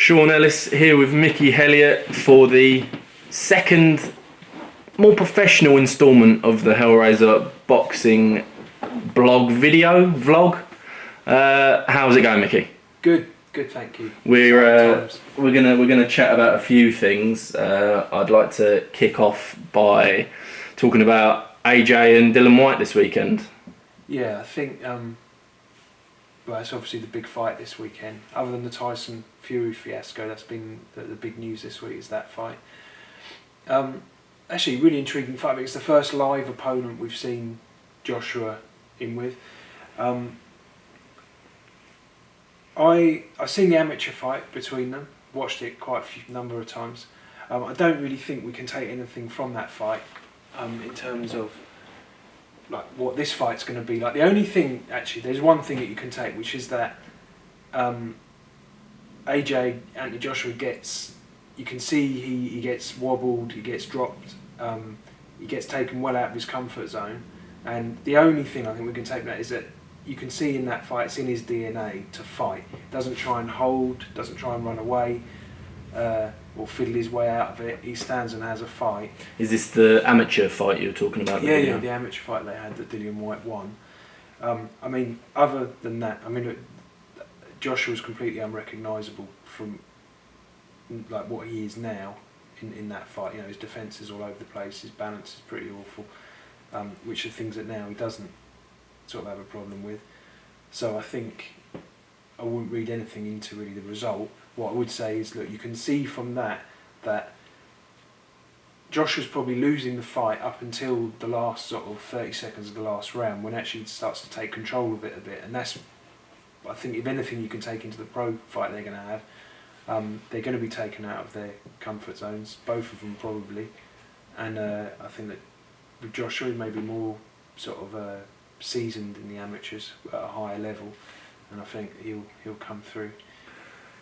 Sean Ellis here with Mickey Helliet for the second, more professional instalment of the Hellraiser boxing vlog. How's it going, Mickey? Good, thank you. We're gonna chat about a few things. I'd like to kick off by talking about AJ and Dillian Whyte this weekend. Yeah, I think well, it's obviously the big fight this weekend. Other than the Tyson Fury fiasco, that's been the big news this week, is that fight. Actually, really intriguing fight. I mean, it's the first live opponent we've seen Joshua in with. I seen the amateur fight between them. Watched it quite a number of times. I don't really think we can take anything from that fight in terms of like what this fight's going to be like. The only thing, actually, there's one thing that you can take, which is that AJ Anthony Joshua gets, you can see he gets wobbled, he gets dropped, he gets taken well out of his comfort zone, and the only thing I think we can take from that is that you can see in that fight, it's in his DNA to fight. Doesn't try and hold, doesn't try and run away, or fiddle his way out of it. He stands and has a fight. Is this the amateur fight you were talking about? Yeah, the amateur fight they had that Dillian Whyte won. I mean, other than that, I mean, Joshua was completely unrecognisable from like what he is now in that fight. You know, his defence is all over the place, his balance is pretty awful, which are things that now he doesn't sort of have a problem with. So I think I wouldn't read anything into really the result. What I would say is, look, you can see from that Joshua's probably losing the fight up until the last sort of 30 seconds of the last round, when actually he starts to take control of it a bit. And that's, I think, if anything you can take into the pro fight they're going to have, they're going to be taken out of their comfort zones, both of them probably. And I think that with Joshua, he may be more sort of seasoned in the amateurs at a higher level, and I think he'll come through.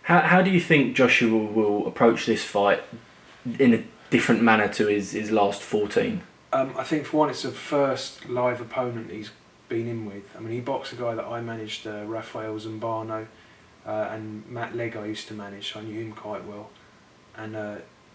How do you think Joshua will approach this fight in a different manner to his last 14? I think for one, it's the first live opponent he's been in with. I mean, he boxed a guy that I managed, Rafael Zambano, and Matt Legg I used to manage, so I knew him quite well. And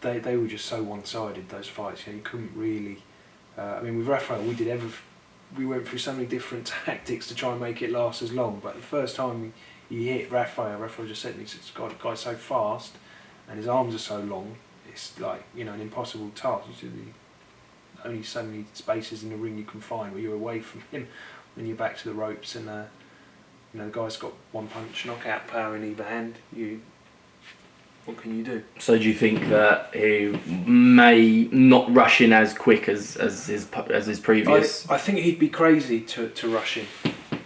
they were just so one-sided, those fights. You know, you couldn't really... I mean, with Rafael, we went through so many different tactics to try and make it last as long, but the first time he hit Rafael just said, he said, God, the guy's so fast and his arms are so long, it's like, you know, an impossible task. Only so many spaces in the ring you can find where you're away from him, and you're back to the ropes, and you know, the guy's got one punch knockout power in either hand. What can you do? So do you think that he may not rush in as quick as his previous? I think he'd be crazy to rush in,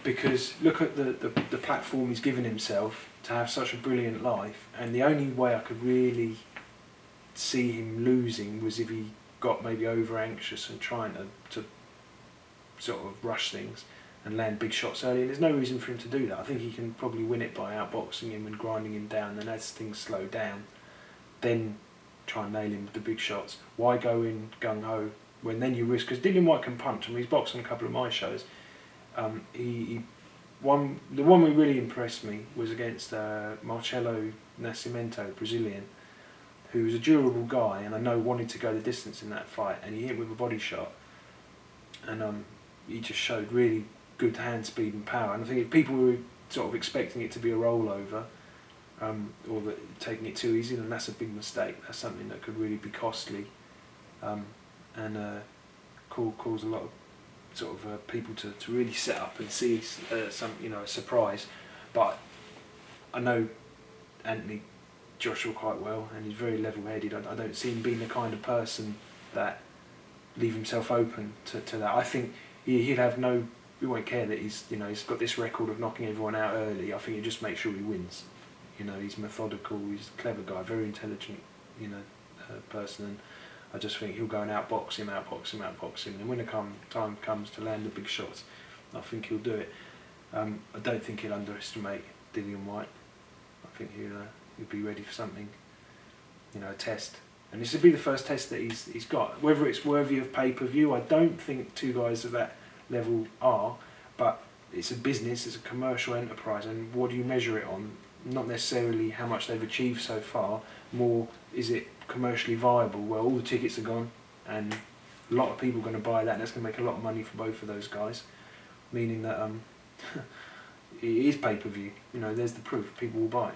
because look at the platform he's given himself to have such a brilliant life, and the only way I could really see him losing was if he got maybe over anxious and trying to sort of rush things and land big shots early, and there's no reason for him to do that. I think he can probably win it by outboxing him and grinding him down, and as things slow down, then try and nail him with the big shots. Why go in gung-ho when then you risk, because Dillian Whyte can punch. I mean, he's boxed on a couple of my shows. The one that really impressed me was against Marcelo Nascimento, Brazilian, who was a durable guy, and I know wanted to go the distance in that fight, and he hit him with a body shot, and he just showed really good hand speed and power. And I think if people were sort of expecting it to be a rollover, or taking it too easy, then that's a big mistake. That's something that could really be costly, and cause a lot of sort of people to really set up and see some, you know, a surprise. But I know Anthony Joshua quite well, and he's very level-headed. I don't see him being the kind of person that leave himself open to that. I think he'll have no... We won't care that he's got this record of knocking everyone out early. I think he'll just make sure he wins. You know, he's methodical, he's a clever guy, very intelligent, you know, person, and I just think he'll go and outbox him, and when the time comes to land the big shots, I think he'll do it. I don't think he'll underestimate Dillian Whyte. I think he'll be ready for something, you know, a test. And this will be the first test that he's got. Whether it's worthy of pay-per-view, I don't think two guys of that level are, but it's a business, it's a commercial enterprise, and what do you measure it on? not necessarily how much they've achieved so far. More, is it commercially viable? Well, all the tickets are gone, and a lot of people are going to buy that, and that's going to make a lot of money for both of those guys. Meaning that it is pay-per-view. You know, there's the proof. People will buy it.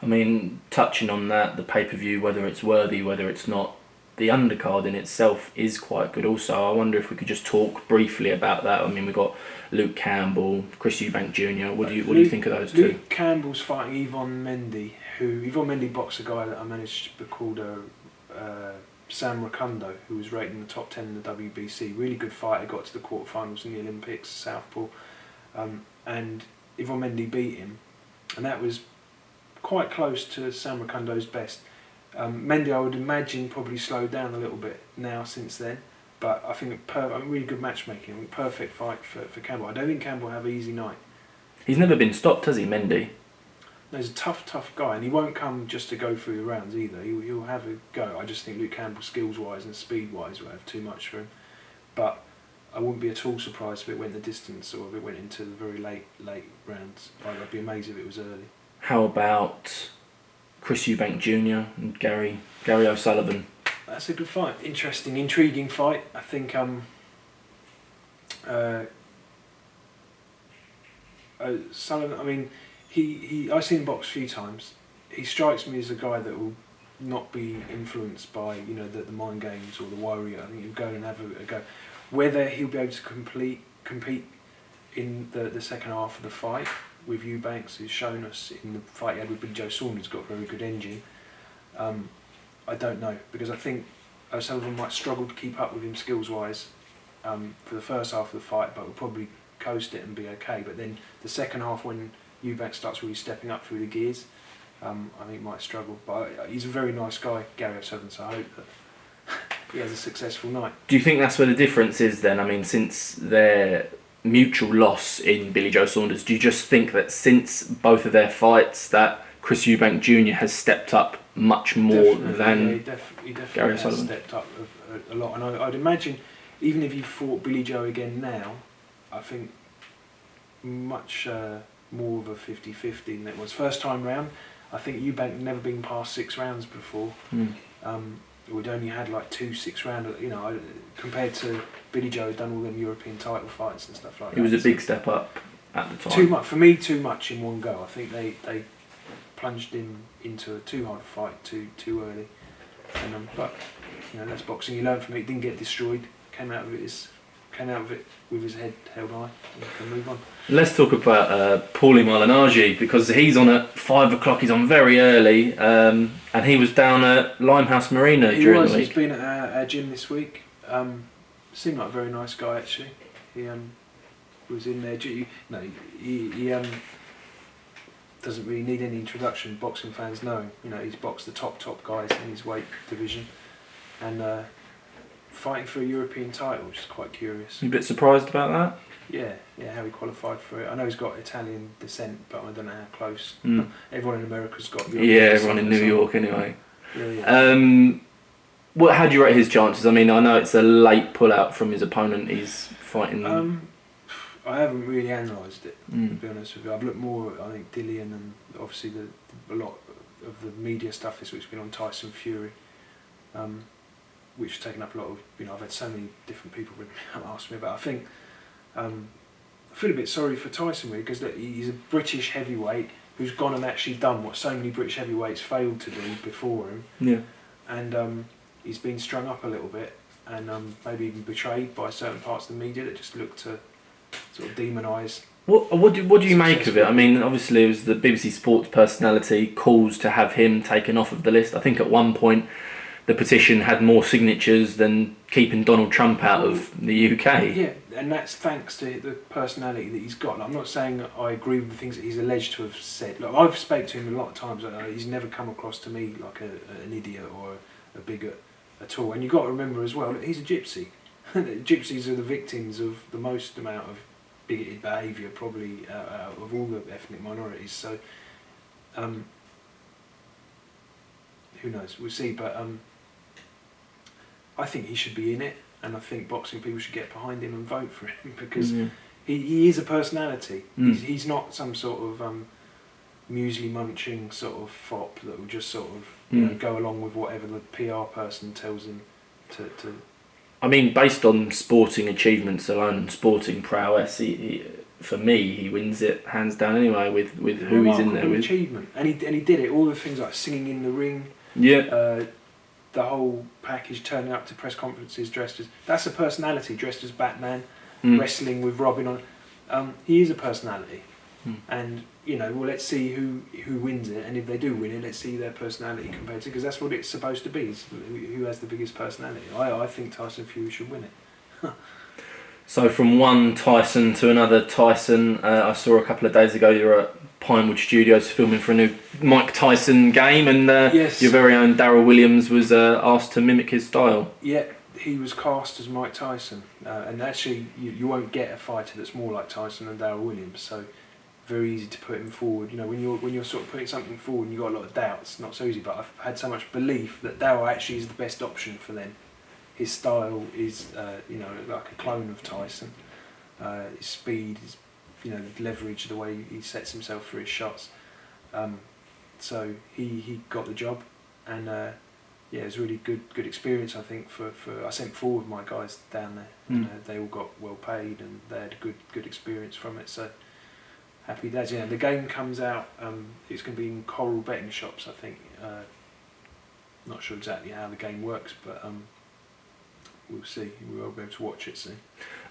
I mean, touching on that, the pay-per-view, whether it's worthy, whether it's not, the undercard in itself is quite good also. I wonder if we could just talk briefly about that. I mean, we've got Luke Campbell, Chris Eubank Jr. What do you think of those two? Luke Campbell's fighting Yvonne Mendy, who Yvonne Mendy boxed a guy that I managed to called Sam Rakundo, who was rated in the top 10 in the WBC. Really good fighter, got to the quarterfinals in the Olympics, Southpaw, and Yvonne Mendy beat him, and that was quite close to Sam Rakundo's best. Mendy, I would imagine, probably slowed down a little bit now since then, but I think really good matchmaking, perfect fight for Campbell. I don't think Campbell will have an easy night. He's never been stopped, has he, Mendy? No, he's a tough guy, and he won't come just to go through the rounds either. He'll have a go. I just think Luke Campbell, skills-wise and speed-wise, will have too much for him. But I wouldn't be at all surprised if it went the distance or if it went into the very late rounds. I'd be amazed if it was early. How about Chris Eubank Jr. and Gary O'Sullivan? That's a good fight. Interesting, intriguing fight. I think Sullivan, I mean, I've seen him box a few times. He strikes me as a guy that will not be influenced by, you know, the mind games or the warrior. I think he'll go and have a go. Whether he'll be able to compete in the second half of the fight with Eubanks, who's shown us in the fight he had with Billy Joe Saunders, got a very good engine. I don't know, because I think O'Sullivan might struggle to keep up with him skills-wise for the first half of the fight, but will probably coast it and be okay. But then the second half, when Eubank starts really stepping up through the gears, I think he might struggle. But he's a very nice guy, Gary O'Sullivan, so I hope that he has a successful night. Do you think that's where the difference is then? I mean, since their mutual loss in Billy Joe Saunders, do you just think that since both of their fights that Chris Eubank Jr. has stepped up much more than he definitely Gary has O'Sullivan? Stepped up a lot, and I'd imagine even if you fought Billy Joe again now, I think much more of a 50-50 than it was first time round. I think Eubank had never been past 6 rounds before. We'd only had like 2 6-round, you know, compared to Billy Joe, had done all them European title fights and stuff like that. It was a big step up at the time. Too much for me, too much in one go. I think they plunged him into a too hard a fight too early. And but you know, that's boxing. You learn from it. Didn't get destroyed. Came out of it with his head held high. And can move on. Let's talk about Paulie Malignaggi, because he's on at 5 o'clock. He's on very early, and he was down at Limehouse Marina during the week. He's been at our gym this week. Seemed like a very nice guy actually. He was in there. He doesn't really need any introduction. Boxing fans know him. You know, he's boxed the top guys in his weight division, and fighting for a European title, which is quite curious. You a bit surprised about that? Yeah, how he qualified for it. I know he's got Italian descent, but I don't know how close. Everyone in America's got. Everyone in New York anyway. Yeah. How do you rate his chances? I mean, I know it's a late pull-out from his opponent. He's fighting. I haven't really analysed it, to be honest with you. I've looked more at, I think, Dillian and obviously a lot of the media stuff this week's been on Tyson Fury, which has taken up a lot of, you know, I've had so many different people ask me about. I think I feel a bit sorry for Tyson really, because he's a British heavyweight who's gone and actually done what so many British heavyweights failed to do before him. Yeah. And he's been strung up a little bit, and maybe even betrayed by certain parts of the media that just look to sort of demonise. What do you make of it? I mean, obviously it was the BBC Sports personality calls to have him taken off of the list. I think at one point the petition had more signatures than keeping Donald Trump out of the UK. Yeah, and that's thanks to the personality that he's got. Like, I'm not saying that I agree with the things that he's alleged to have said. Like, I've spoke to him a lot of times. He's never come across to me like an idiot or a bigot at all. And you've got to remember as well that he's a gypsy. Gypsies are the victims of the most amount of bigoted behaviour, probably of all the ethnic minorities. So, who knows? We'll see. But I think he should be in it, and I think boxing people should get behind him and vote for him, because he is a personality. He's not some sort of muesli munching sort of fop that will just sort of you know, go along with whatever the PR person tells him to. I mean, based on sporting achievements alone and sporting prowess, for me, he wins it hands down anyway with who he's in there with. Achievement, and he did it. All the things like singing in the ring. Yeah. The whole package, turning up to press conferences dressed as... That's a personality, dressed as Batman, wrestling with Robin on... he is a personality. And, you know, well, let's see who wins it, and if they do win it, let's see their personality compared to... Because that's what it's supposed to be, is who has the biggest personality. I think Tyson Fury should win it. So from one Tyson to another Tyson, I saw a couple of days ago you were at Pinewood Studios filming for a new Mike Tyson game, and yes. Your very own Darryl Williams was asked to mimic his style. Yeah, he was cast as Mike Tyson, and actually you won't get a fighter that's more like Tyson than Darryl Williams, so very easy to put him forward. You know, when you're sort of putting something forward and you've got a lot of doubts, not so easy, but I've had so much belief that Darryl actually is the best option for them. His style is, you know, like a clone of Tyson. His speed, his, you know, the leverage, the way he sets himself for his shots. So he got the job, and yeah, it was a really good experience. I think for I sent 4 of my guys down there, and they all got well paid, and they had a good experience from it. So happy days. Yeah, the game comes out. It's going to be in Coral betting shops, I think. Not sure exactly how the game works, but we'll see. We'll be able to watch it soon.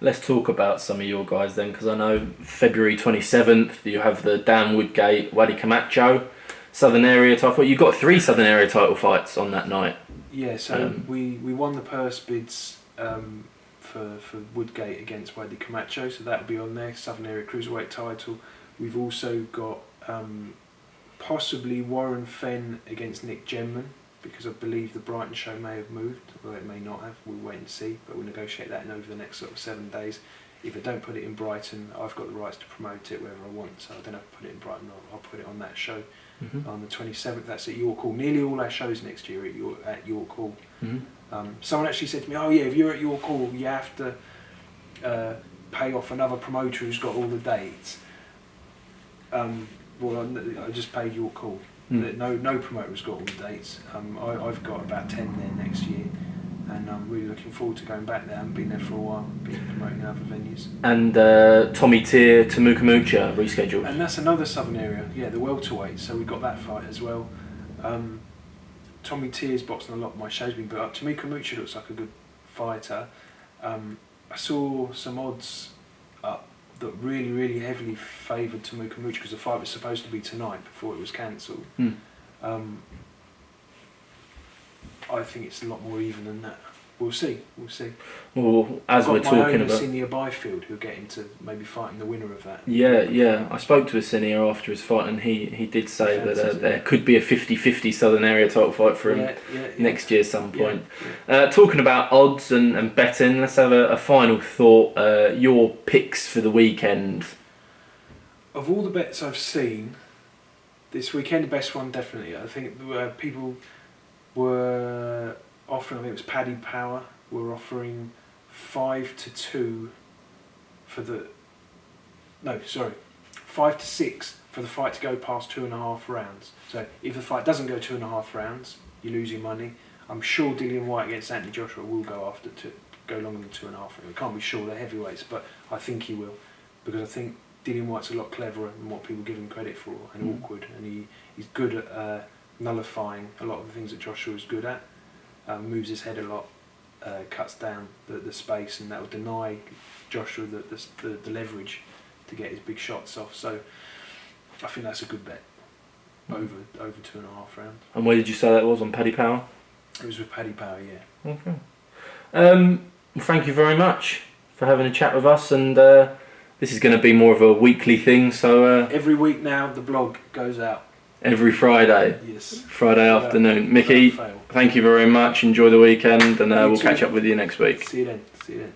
Let's talk about some of your guys then, because I know February 27th you have the Dan Woodgate, Whyte Camacho Southern Area title fight. You got 3 Southern Area title fights on that night. Yeah, so we won the purse bids for Woodgate against Whyte Camacho, so that'll be on there. Southern Area Cruiserweight title. We've also got possibly Warren Fenn against Nick Gemman, because I believe the Brighton show may have moved, or it may not have. We'll wait and see, but we'll negotiate that in over the next sort of 7 days. If I don't put it in Brighton, I've got the rights to promote it wherever I want, so I don't have to put it in Brighton. I'll put it on that show on the 27th. That's at York Hall. Nearly all our shows next year are at York Hall. Someone actually said to me, "Oh yeah, if you're at York Hall, you have to pay off another promoter who's got all the dates." Well, I just paid York Hall. No promoter's got all the dates. I've got about 10 there next year, and I'm really looking forward to going back there. I haven't been there for a while, been promoting other venues. And Tommy Tier to Mukamucha rescheduled. And that's another Southern Area, yeah, the welterweight, so we got that fight as well. Tommy Tier's boxing a lot, my show's been built up. To Mukamucha looks like a good fighter. I saw some odds up that really heavily favoured Mukamucha, because the fight was supposed to be tonight before it was cancelled. I think it's a lot more even than that. We'll see. Well, as we're talking about Senior Byfield, who'll get into maybe fighting the winner of that. Yeah. I spoke to a senior after his fight, and he did say that there could be a 50-50 Southern Area title fight for him next year some point. Talking about odds and betting, let's have a final thought. Your picks for the weekend. Of all the bets I've seen this weekend, the best one definitely. I think people were offering, I think it was Paddy Power, were offering 5-2 for the... No, sorry, 5-6 for the fight to go past 2.5 rounds. So if the fight doesn't go 2.5 rounds, you lose your money. I'm sure Dillian Whyte against Anthony Joshua will go longer than 2.5 rounds. I can't be sure, they're heavyweights, but I think he will, because I think Dillian Whyte's a lot cleverer than what people give him credit for, and awkward, and he's good at nullifying a lot of the things that Joshua's good at. Moves his head a lot, cuts down the space, and that will deny Joshua the leverage to get his big shots off. So I think that's a good bet. Over 2.5 rounds. And where did you say that was, on Paddy Power? It was with Paddy Power, yeah. Okay. Well, thank you very much for having a chat with us, and this is going to be more of a weekly thing. So every week now the blog goes out. Every Friday? Yes. Friday afternoon. Mickey, thank you very much. Enjoy the weekend, and we'll catch up with you next week. See you then.